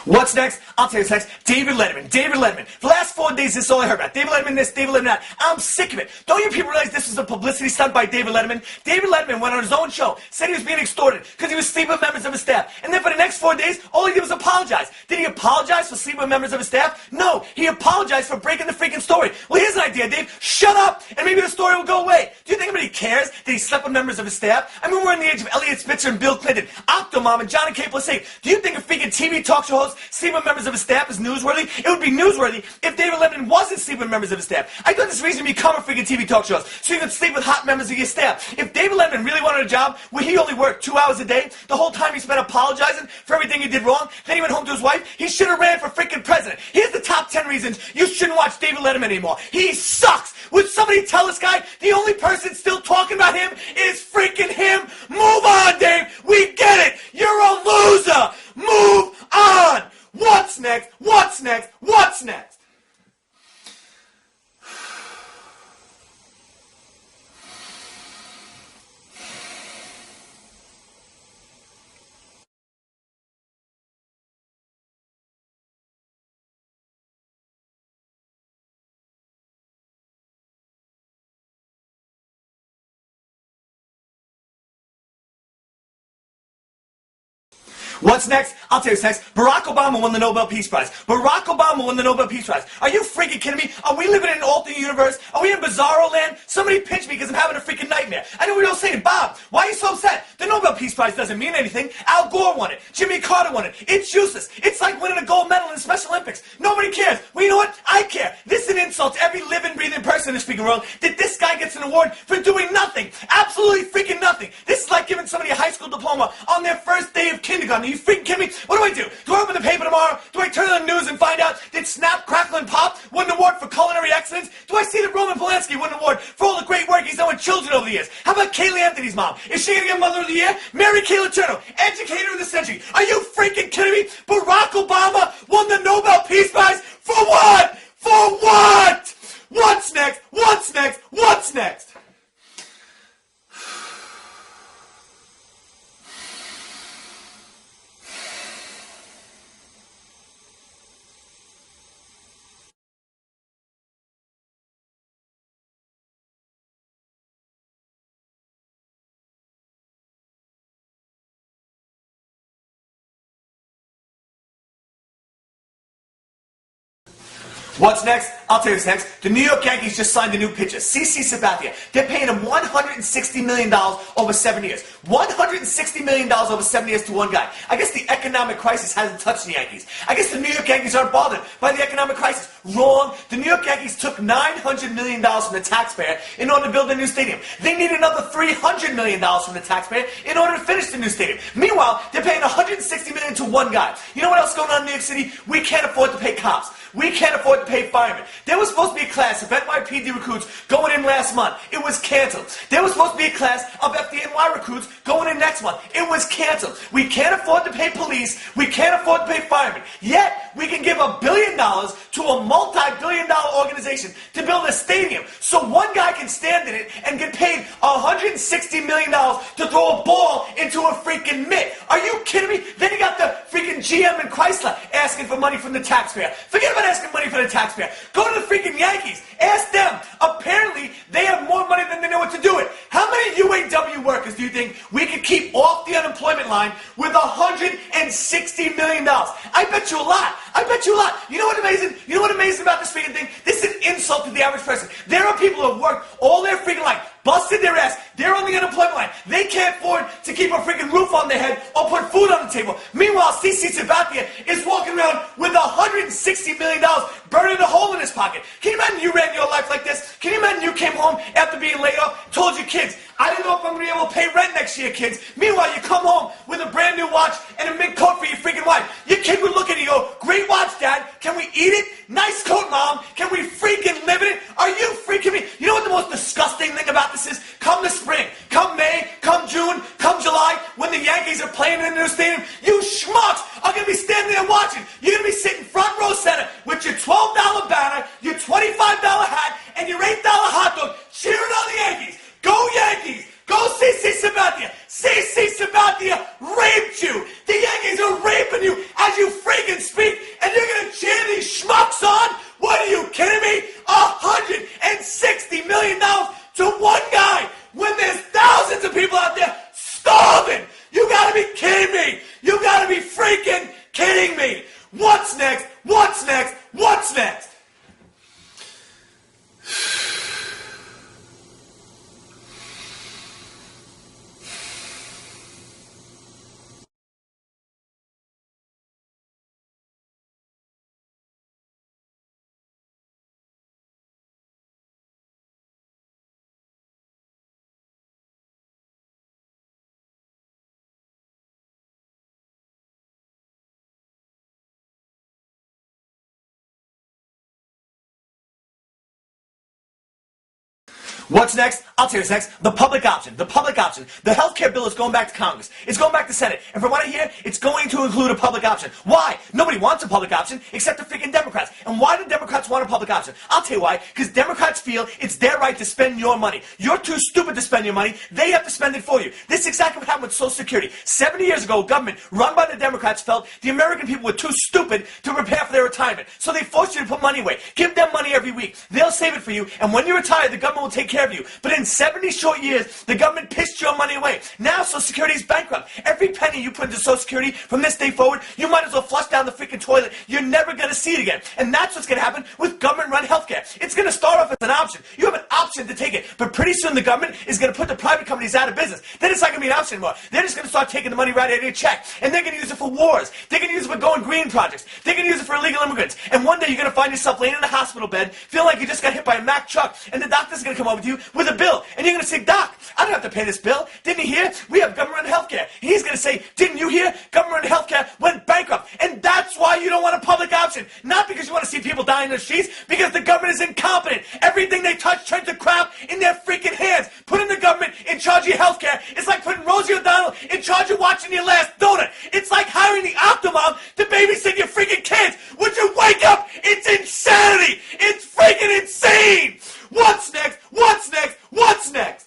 What's next? I'll tell you what's next. David Letterman. David Letterman. For the last 4 days, this is all I heard about. David Letterman this, David Letterman that. I'm sick of it. Don't you people realize this was a publicity stunt by David Letterman? David Letterman went on his own show, said he was being extorted because he was sleeping with members of his staff. And then for the next 4 days, all he did was apologize. Did he apologize for sleeping with members of his staff? No. He apologized for breaking the freaking story. Well, here's an idea, Dave. Shut up, and maybe the story will go away. Do you think anybody cares that he slept with members of his staff? I mean, we're in the age of Elliot Spitzer and Bill Clinton, Octomom and Johnny K. Placide. Do you think a freaking TV talk show host sleeping with members of his staff is newsworthy? It would be newsworthy if David Letterman wasn't sleeping with members of his staff. I thought this reason to become a freaking TV talk show host, so you could sleep with hot members of your staff. If David Letterman really wanted a job where he only worked 2 hours a day, the whole time he spent apologizing for everything he did wrong, then he went home to his wife, he should have ran for freaking president. Here's the top 10 reasons you shouldn't watch David Letterman anymore. He sucks! Would somebody tell this guy the only person still talking about him is freaking him? Move on, Dave! We get it! You're a loser! Move on! What's next? What's next? What's next? What's next? I'll tell you what's next. Barack Obama won the Nobel Peace Prize. Barack Obama won the Nobel Peace Prize. Are you freaking kidding me? Are we living in an alternate universe? Are we in Bizarro land? Somebody pinch me because I'm having a freaking nightmare. I know what you're all saying. Bob, why are you so upset? The Nobel Peace Prize doesn't mean anything. Al Gore won it. Jimmy Carter won it. It's useless. It's like winning a gold medal in the Special Olympics. Nobody cares. Well, you know what? I care. This is an insult to every living, breathing person in this freaking world that this guy gets an award for doing nothing. Absolutely freaking nothing. This is like giving somebody a high school diploma on their first day of kindergarten. Are you freaking kidding me? What do? Do I open the paper tomorrow? Do I turn on the news and find out that Snap, Crackle, and Pop won an award for culinary excellence? Do I see that Roman Polanski won an award for all the great work he's done with children over the years? How about Kaylee Anthony's mom? Is she going to get Mother of the Year? Mary Kay Letourneau, Educator of the Century. Are you freaking kidding me? Barack Obama won the Nobel Peace Prize for what? For what? What's next? What's next? What's next? What's next? I'll tell you what's next. The New York Yankees just signed a new pitcher, CC Sabathia. They're paying him $160 million over 7 years. $160 million over 7 years to one guy. I guess the economic crisis hasn't touched the Yankees. I guess the New York Yankees aren't bothered by the economic crisis. Wrong. The New York Yankees took $900 million from the taxpayer in order to build a new stadium. They need another $300 million from the taxpayer in order to finish the new stadium. Meanwhile, they're paying $160 million to one guy. You know what else is going on in New York City? We can't afford to pay cops. We can't afford to pay firemen. There was supposed to be a class of NYPD recruits going in last month. It was canceled. There was supposed to be a class of FDNY recruits going in next month. It was canceled. We can't afford to pay police. We can't afford to pay firemen. Yet, we can give $1 billion to a multi-billion-dollar organization to build a stadium so one guy can stand in it and get paid $160 million to throw a ball into a freaking mitt. Are you kidding me? Then you got the freaking GM and Chrysler asking for money from the taxpayer. Forget about asking money from the taxpayer. Go to the freaking Yankees. Ask them. Apparently, they have more money than they know what to do with. How many UAW workers do you think we could keep off the unemployment line with $160 million? I bet you a lot. I bet you a lot. You know what amazing? You know what amazing about this freaking thing? This is an insult to the average person. There are people who have worked all their freaking life, busted their ass. They're on the unemployment line. They can't afford to keep a freaking roof on their head or put food on the table. Meanwhile, CC Sabathia is walking around with $160 million burning a hole in his pocket. Can you imagine you ran your life like this? Can you imagine you came home after being laid off, told your kids, I don't know if I'm going to be able to pay rent next year, kids. Meanwhile, you come home with a brand new watch and a mink coat for your freaking wife. Your kid would look at you and go, great watch, Dad. Can we eat it? Nice coat, Mom. Can we freaking live in it? Are you freaking me? You know what the most disgusting thing about this is? Come the spring, come May, come June, come July, when the Yankees are playing in the new stadium, you schmucks are going to be standing there watching. You're going to be sitting front row center with your $12 banner, your $25 hat, and your $8 hot dog cheering on the Yankees. Go Yankees! Go CC Sabathia! CC Sabathia raped you! The Yankees are raping you as you freaking speak and you're gonna cheer these schmucks on? What are you kidding me? $160 million to one guy when there's thousands of people out there starving. You gotta be kidding me. You gotta be freaking kidding me. What's next? What's next? What's next? What's next? I'll tell you what's next. The public option. The public option. The healthcare bill is going back to Congress. It's going back to Senate. And from what I hear, it's going to include a public option. Why? Nobody wants a public option except the freaking Democrats. And why do Democrats want a public option? I'll tell you why. Because Democrats feel it's their right to spend your money. You're too stupid to spend your money. They have to spend it for you. This is exactly what happened with Social Security. 70 years ago, a government run by the Democrats felt the American people were too stupid to prepare for their retirement. So they forced you to put money away. Give them money every week. They'll save it for you. And when you retire, the government will take care of you. But in 70 short years, the government pissed your money away. Now Social Security is bankrupt. Every penny you put into Social Security from this day forward, you might as well flush down the freaking toilet. You're never going to see it again. And that's what's going to happen with government-run healthcare. It's going to start off as an option. You have an option to take it. But pretty soon the government is going to put the private companies out of business. Then it's not going to be an option anymore. They're just going to start taking the money right out of your check. And they're going to use it for wars. They're going to use it for going green projects. They're going to use it for illegal immigrants. And one day you're going to find yourself laying in a hospital bed, feeling like you just got hit by a Mack truck. And the doctor's going to come over to you with a bill. And you're going to say, Doc, I don't have to pay this bill. Didn't you hear? We have government health care. And he's going to say, didn't you hear? Government health care went bankrupt. And that's why you don't want a public option. Not because you want to see people die in the streets, because the government is incompetent. Everything they touch turns to crap in their freaking hands. Putting the government in charge of your health care is like putting Rosie O'Donnell in charge of watching your last donut. It's like hiring the Octomom to babysit your freaking kids. Would you wake up? It's insanity. It's freaking insane. What's next? What's next? What's next?